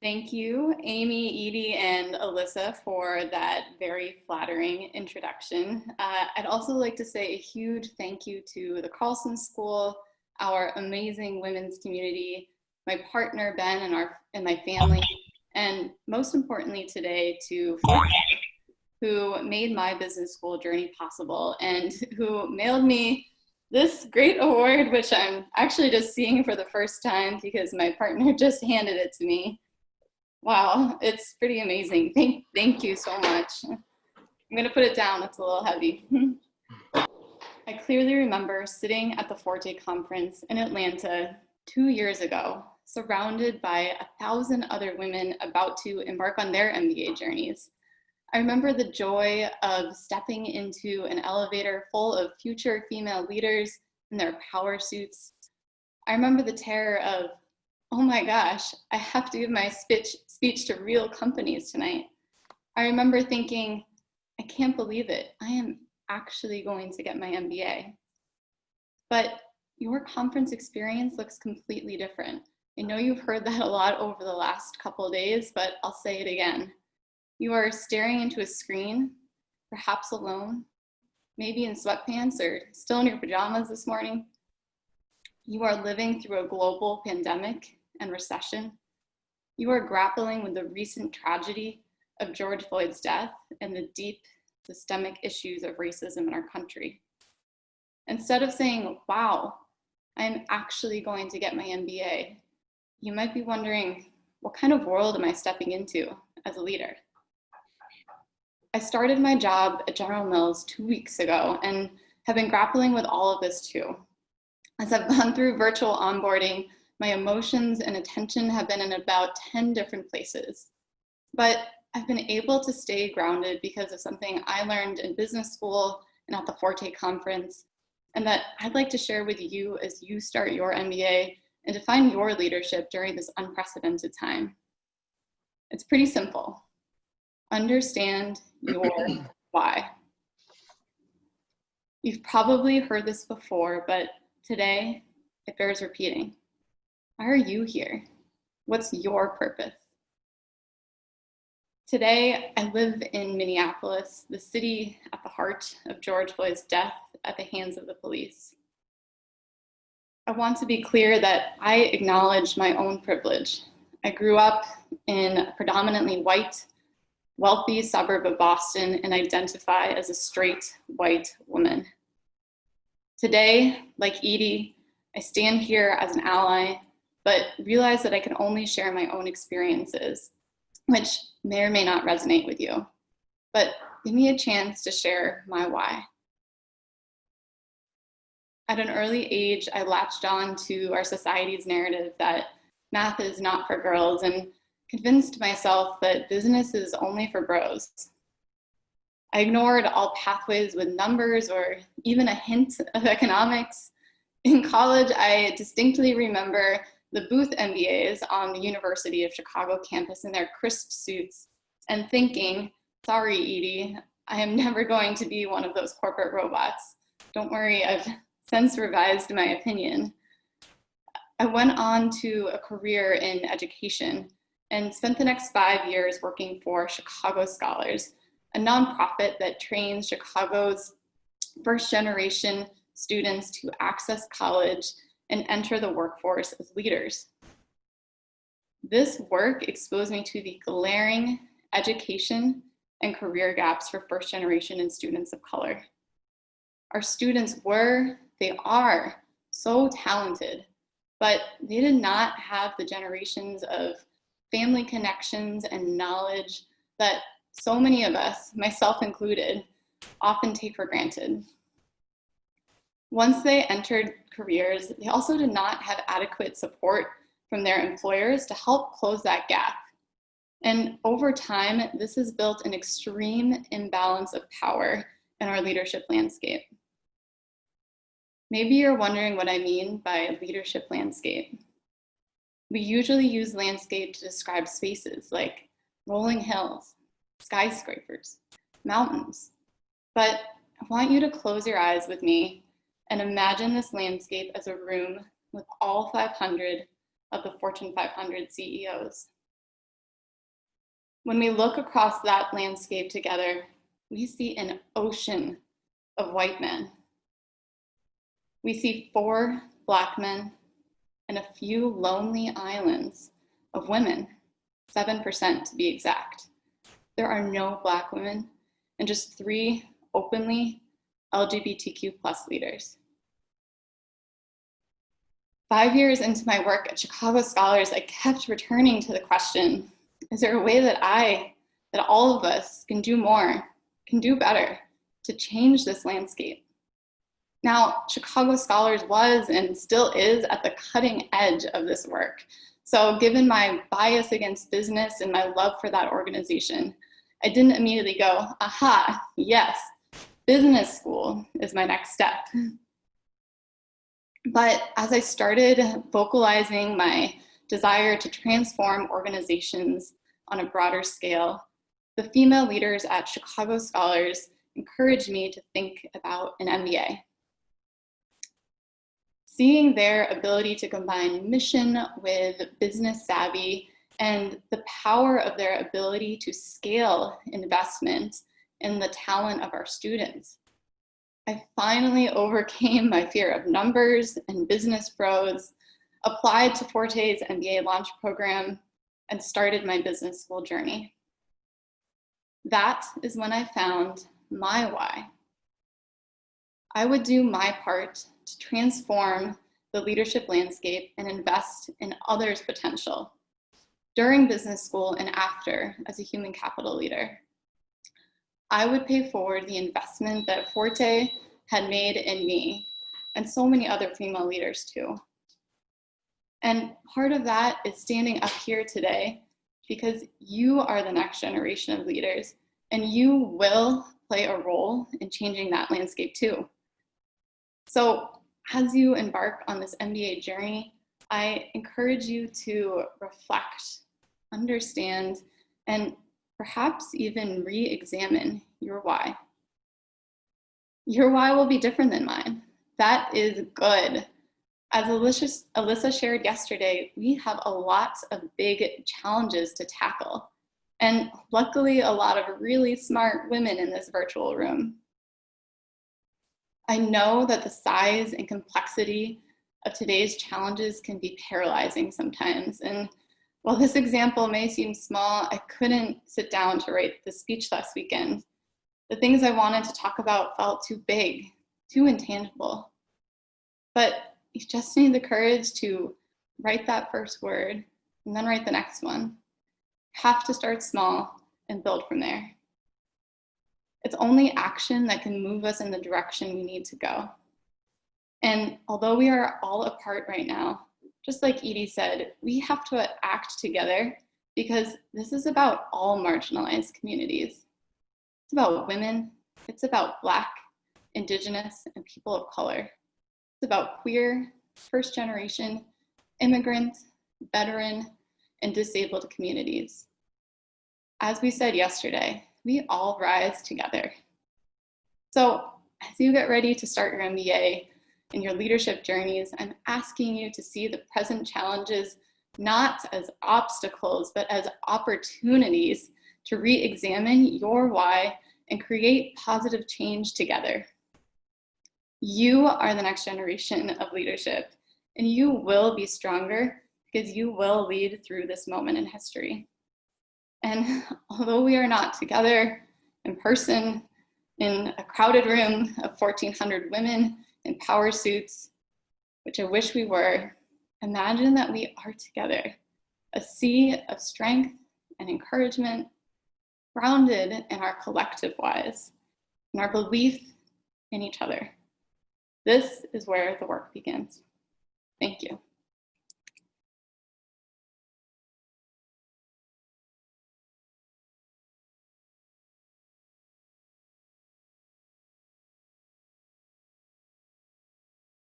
Thank you, Amy, Edie, and Alyssa for that very flattering introduction. I'd also like to say a huge thank you to the Carlson School, our amazing women's community, my partner, Ben, and my family, and most importantly today to Forté, who made my business school journey possible and who mailed me this great award, which I'm actually just seeing for the first time because my partner just handed it to me. Wow, it's pretty amazing. Thank you so much. I'm gonna put it down, it's a little heavy. I clearly remember sitting at the Forte conference in Atlanta 2 years ago, surrounded by 1,000 other women about to embark on their MBA journeys. I remember the joy of stepping into an elevator full of future female leaders in their power suits. I remember the terror of, oh my gosh, I have to give my speech to real companies tonight. I remember thinking, I can't believe it. I am actually going to get my MBA. But your conference experience looks completely different. I know you've heard that a lot over the last couple of days, but I'll say it again. You are staring into a screen, perhaps alone, maybe in sweatpants or still in your pajamas this morning. You are living through a global pandemic and recession. You are grappling with the recent tragedy of George Floyd's death and the deep systemic issues of racism in our country. Instead of saying, wow, I'm actually going to get my MBA, you might be wondering, what kind of world am I stepping into as a leader? I started my job at General Mills 2 weeks ago and have been grappling with all of this too. As I've gone through virtual onboarding, my emotions and attention have been in about 10 different places. But I've been able to stay grounded because of something I learned in business school and at the Forte conference, and that I'd like to share with you as you start your MBA and define your leadership during this unprecedented time. It's pretty simple. Understand your why. You've probably heard this before, but today it bears repeating. Why are you here? What's your purpose? Today, I live in Minneapolis, the city at the heart of George Floyd's death at the hands of the police. I want to be clear that I acknowledge my own privilege. I grew up in a predominantly white, wealthy suburb of Boston and identify as a straight white woman. Today, like Edie, I stand here as an ally, but realize that I can only share my own experiences, which may or may not resonate with you. But give me a chance to share my why. At an early age, I latched on to our society's narrative that math is not for girls and convinced myself that business is only for bros. I ignored all pathways with numbers or even a hint of economics. In college, I distinctly remember the booth MBAs on the University of Chicago campus in their crisp suits and thinking, sorry, Edie, I am never going to be one of those corporate robots. Don't worry, I've since revised my opinion. I went on to a career in education and spent the next 5 years working for Chicago Scholars, a nonprofit that trains Chicago's first generation students to access college and enter the workforce as leaders. This work exposed me to the glaring education and career gaps for first generation and students of color. Our students they are so talented, but they did not have the generations of family connections and knowledge that so many of us, myself included, often take for granted. Once they entered careers, they also did not have adequate support from their employers to help close that gap. And over time, this has built an extreme imbalance of power in our leadership landscape. Maybe you're wondering what I mean by leadership landscape. We usually use landscape to describe spaces like rolling hills, skyscrapers, mountains. But I want you to close your eyes with me and imagine this landscape as a room with all 500 of the Fortune 500 CEOs. When we look across that landscape together, we see an ocean of white men. We see 4 Black men and a few lonely islands of women, 7% to be exact. There are no Black women and just 3 openly LGBTQ+ leaders. 5 years into my work at Chicago Scholars, I kept returning to the question, is there a way that all of us can do more, can do better to change this landscape? Now, Chicago Scholars was and still is at the cutting edge of this work. So given my bias against business and my love for that organization, I didn't immediately go, aha, yes, business school is my next step. But as I started vocalizing my desire to transform organizations on a broader scale, the female leaders at Chicago Scholars encouraged me to think about an MBA. Seeing their ability to combine mission with business savvy and the power of their ability to scale investment in the talent of our students, I finally overcame my fear of numbers and business pros, applied to Forté's MBA launch program, and started my business school journey. That is when I found my why. I would do my part to transform the leadership landscape and invest in others' potential during business school and after as a human capital leader. I would pay forward the investment that Forté had made in me and so many other female leaders too. And part of that is standing up here today because you are the next generation of leaders and you will play a role in changing that landscape too. So as you embark on this MBA journey, I encourage you to reflect, understand, and perhaps even re-examine your why. Your why will be different than mine. That is good. As Alyssa shared yesterday, we have a lot of big challenges to tackle. And luckily, a lot of really smart women in this virtual room. I know that the size and complexity of today's challenges can be paralyzing sometimes. And while this example may seem small, I couldn't sit down to write the speech last weekend. The things I wanted to talk about felt too big, too intangible. But you just need the courage to write that first word and then write the next one. You have to start small and build from there. It's only action that can move us in the direction we need to go. And although we are all apart right now, just like Edie said, we have to act together because this is about all marginalized communities. It's about women, it's about Black, Indigenous, and people of color. It's about queer, first generation, immigrant, veteran, and disabled communities. As we said yesterday, we all rise together. So as you get ready to start your MBA and your leadership journeys, I'm asking you to see the present challenges not as obstacles, but as opportunities to re-examine your why and create positive change together. You are the next generation of leadership, and you will be stronger because you will lead through this moment in history. And although we are not together in person in a crowded room of 1,400 women in power suits, which I wish we were, imagine that we are together, a sea of strength and encouragement, grounded in our collective whys, in our belief in each other. This is where the work begins. Thank you.